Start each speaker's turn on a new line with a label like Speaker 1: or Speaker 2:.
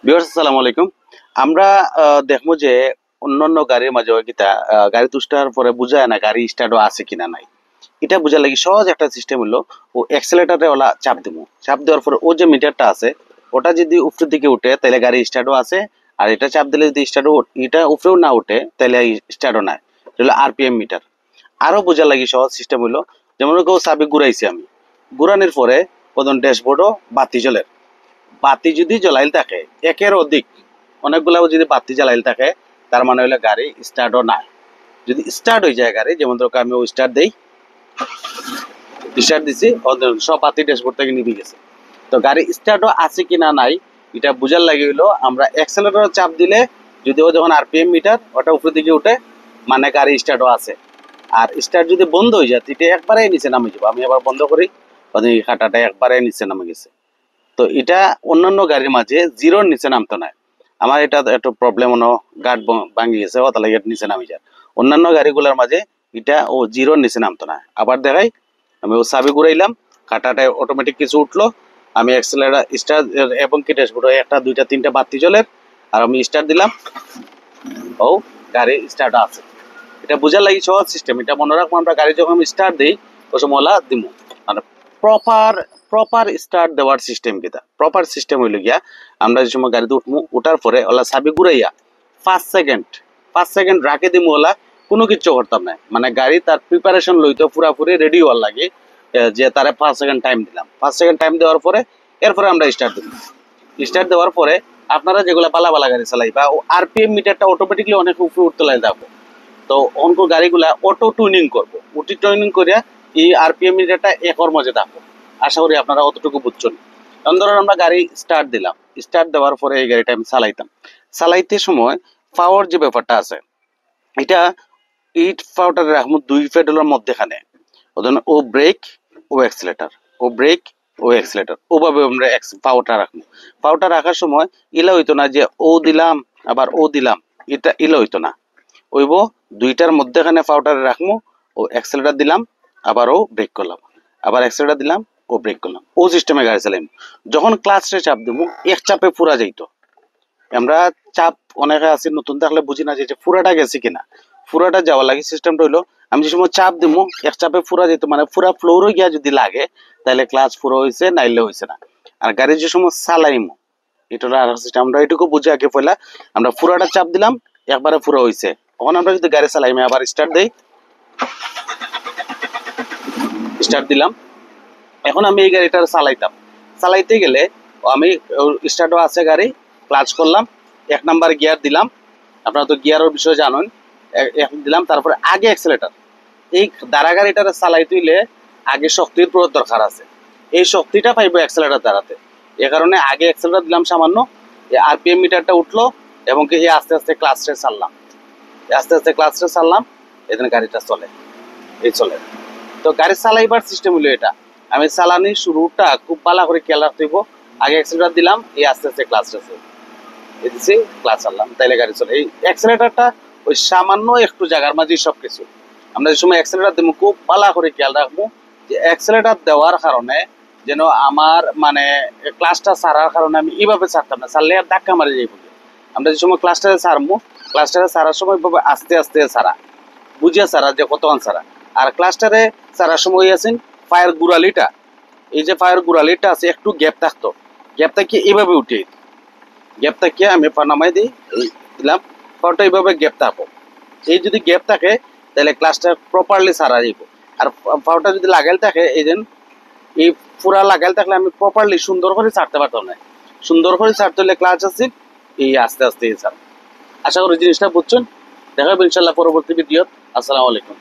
Speaker 1: Viewers আসসালামু আলাইকুম। আমরা দেখবো যে অন্যান্য গাড়ির মাঝে কিতা গাড়ি তুষ্টার পরে বুঝায় না গাড়ি স্টার্টও আছে কিনা নাই। এটা বুঝার লাগি সহজ একটা সিস্টেম হলো ও অ্যাক্সেলেটরে ওলা চাপ দিব। চাপ দেওয়ার পরে ও যে মিটারটা আছে ওটা যদি উপরের দিকে উঠে তাহলে গাড়ি স্টার্টও আছে। আর এটা চাপ দিলে যদি স্টার্টও এটা উপরেও না উঠে তাহলে স্টার্টও নাই। এটা হলো আরপিএম মিটার। আরো বোঝার লাগি সহজ সিস্টেম হলো যেমন কেউ চাবি ঘুরাইছি আমি। ঘুরানোর পরে প্রথম ড্যাশবোর্ডও বাতি জ্বলে। বাতি যদি জ্বলাইল থাকে একের অধিক অনেকগুলা যদি বাতি জ্বালাইল থাকে তার মানে হলো গাড়ি স্টার্টও নাই। যদি স্টার্ট হয়ে যায় গাড়ি যেমন ধরো আমি স্টার্ট দেই, স্টার্ট দিছি সব বাতি ড্যাশবোর্ড থেকে নিভে গেছে। তো গাড়ি স্টার্টও আছে কিনা নাই এটা বুঝার লাগে হলো আমরা অ্যাক্সেলেটর চাপ দিলে যদি ও যখন আরপিএম মিটার ওটা উপরের দিকে উঠে মানে গাড়ি স্টার্টও আছে। আর স্টার্ট যদি বন্ধ হয়ে যায় এটা একবারে নিচে নামে যাবো। আমি আবার বন্ধ করি কাটাটা একবারে নিচে নামে গেছে। তো এটা অন্যান্য গাড়ির মাঝে জিরোর নিচে নামতো না। আমার এটা একটু প্রবলেম হলো গার্ড ভাঙি গেছে ও তাহলে এর নিচে নামি যায়। অন্যান্য গাড়িগুলোর মাঝে এটা ও জিরোর নিচে নামতো না। আবার দেখাই আমি ও চাবি ঘুরাইলাম কাটাটায় অটোমেটিক কিছু উঠলো। আমি অ্যাক্সেলারেটর স্টার্ট এবং কি ড্যাশবোর্ডে একটা দুইটা তিনটা বাতি জ্বলে আর আমি স্টার্ট দিলাম ও গাড়ি স্টার্ট আছে। এটা বোঝার লাগি সহজ সিস্টেম। এটা মনে রাখবো আমরা গাড়ি যখন আমি স্টার্ট দিই ওই সময় ওলা দিমু মানে প্রপার প্রপার স্টার্ট দেওয়ার সিস্টেম কিটা প্রপার সিস্টেম হইল গিয়া আমরা যে সময় গাড়িতে উঠবো উঠার পরে ওলা চাবি ঘুরাইয়া 5 সেকেন্ড রাখে দিমু ওলা কোনো কিছু করতাম না। মানে গাড়ি তার প্রিপারেশন লইতো পুরাপুরি রেডি হওয়ার লাগে যে তারে 5 সেকেন্ড টাইম দিলাম। 5 সেকেন্ড টাইম দেওয়ার পরে এরপরে আমরা স্টার্ট দিব। স্টার্ট দেওয়ার পরে আপনারা যেগুলো বালা বালা গাড়ি চালাইবা ও আরপিএম মিটারটা অটোমেটিকলি অনেক উপরে উঠতে লাগে যাবো। তো অঙ্ক গাড়িগুলা অটো টুনিং করবো। অটো টুনিং করিয়া এই আরপিএম মিটারটা একর মাঝে থাকবো। আশা করি আপনারা অতটুকু বুঝছেন। কারণ ধরুন আমরা গাড়ি স্টার্ট দিলাম, স্টার্ট দেওয়ার পরে এই গাড়িটা আমি চালাইতাম। চালাইতে সময় পাওয়ার যে ব্যাপারটা আছে এটা ইট পাওয়ারটা রাখবো দুই পেডালের মধ্যেখানে। ও ব্রেক ও অ্যাক্সিলেটর, ও ব্রেক ও অ্যাক্সিলেটর ওভাবে আমরা পাওয়ারটা রাখবো। পাওয়ারটা রাখার সময় ইলা হইতো না যে ও দিলাম আবার ও দিলাম, এটা ইলা হইতো না। ওইব দুইটার মধ্যেখানে পাউডার রাখবো ও অ্যাক্সেলেটার দিলাম আবারও ব্রেক করলাম, আবার অ্যাক্সেলেটার দিলাম ও ব্রেক করলাম। ও সিস্টেমে গাড়ি চালাইম। যখন ক্লাচে চাপ দেবো এক চাপে পুরা যাইতো। আমরা চাপ অনেকে আছি নতুন থাকলে বুঝি না যে পুরাটা গেছে কিনা। পুরাটা যাওয়ার লাগে সিস্টেমটা হইলো আমি যে সময় চাপ দেবো এক চাপে পুরা যেত মানে পুরা ফ্লোরও গিয়া যদি লাগে তাহলে ক্লাচ পুরো হয়েছে নাইলে হয়েছে না। আর গাড়ি যে সময় চালাইমো এটা হলো আর সিস্টেম। আমরা এটুকু বুঝে আগে পয়লা আমরা পুরাটা চাপ দিলাম একবারে পুরো হয়েছে। তখন আমরা যদি গাড়ি চালাই আবার স্টার্ট দেই, স্টার্ট দিলাম। এখন আমি এই গাড়িটা চালাইতাম, চালাইতে গেলে আমি স্টার্টও আছে গাড়ি ক্লাচ করলাম, 1 নাম্বার গিয়ার দিলাম। আপনারা তো গিয়ারের বিষয়ে জানেন। দিলাম তারপরে আগে অ্যাক্সেলেটার। এই দাঁড়া গাড়িটা চালাই তুইলে আগে শক্তির প্রয়োগ দরকার আছে। এই শক্তিটা পাইবো অ্যাক্সেলেটার দ্বারাতে। এ কারণে আগে অ্যাক্সেলেটার দিলাম সামান্য, আরপিএম মিটারটা উঠলো এবং কি আস্তে আস্তে ক্লাচটা ছাড়লাম, আস্তে আস্তে ক্লাচটা ছাড়লাম, এখানে গাড়িটা চলে এই চলে। তো গাড়ি চালাইবার সিস্টেম হলো এটা। আমি চালানির শুরুটা খুব ভালো করে খেয়াল রাখতে হইব। আগে অ্যাক্সেলেটার দিলাম এই আস্তে আস্তে ক্লাচটা দিচ্ছি ক্লাচ ছাড়লাম তাইলে গাড়ি চলে। এই অ্যাক্সেলেটারটা ওই সামান্য একটু জায়গার মাঝেই সবকিছু। আমরা যে সময় অ্যাক্সেলেটার দেবো খুব ভালো করে খেয়াল রাখবো যে অ্যাক্সেলেটার দেওয়ার কারণে যেন আমার মানে ক্লাসটা ছাড়ার কারণে আমি এইভাবে ছাড়তাম না, ছাড়লে আর ধাক্কা মারি যাইব। আমরা যে সময় ক্লাসটাতে ছাড়বো ক্লাসটাতে ছাড়ার সময় আস্তে আস্তে ছাড়া বুঝিয়া ছাড়া যে কতক্ষণ ছাড়া। আর ক্লাসটারে ছাড়ার সময় আছেন ফায়ার গুড়ালিটা, এই যে ফায়ার গুড়ালিটা আছে একটু গ্যাপ থাকতো, গ্যাপ থাকিয়ে এইভাবে উঠে গ্যাপ থাকিয়ে আমি নামাই দিই এই দিলাম পাওয়ারটা এইভাবে গ্যাপ থাকো। এই যদি গ্যাপ থাকে তাহলে ক্লাসটা প্রপারলি ছাড়া যাইব। আর পাওয়ারটা যদি লাগাইল থাকে এই যে এই পুরা লাগাইল থাকলে আমি প্রপারলি সুন্দর করে ছাড়তে পারতাম না। সুন্দর করে ছাড়তে হলে ক্লাচ আছে এই আস্তে আস্তে ছাড়। আশা করি জিনিসটা বুঝছেন। দেখা হবে ইনশাল্লাহ পরবর্তী ভিডিও। আসসালামু আলাইকুম।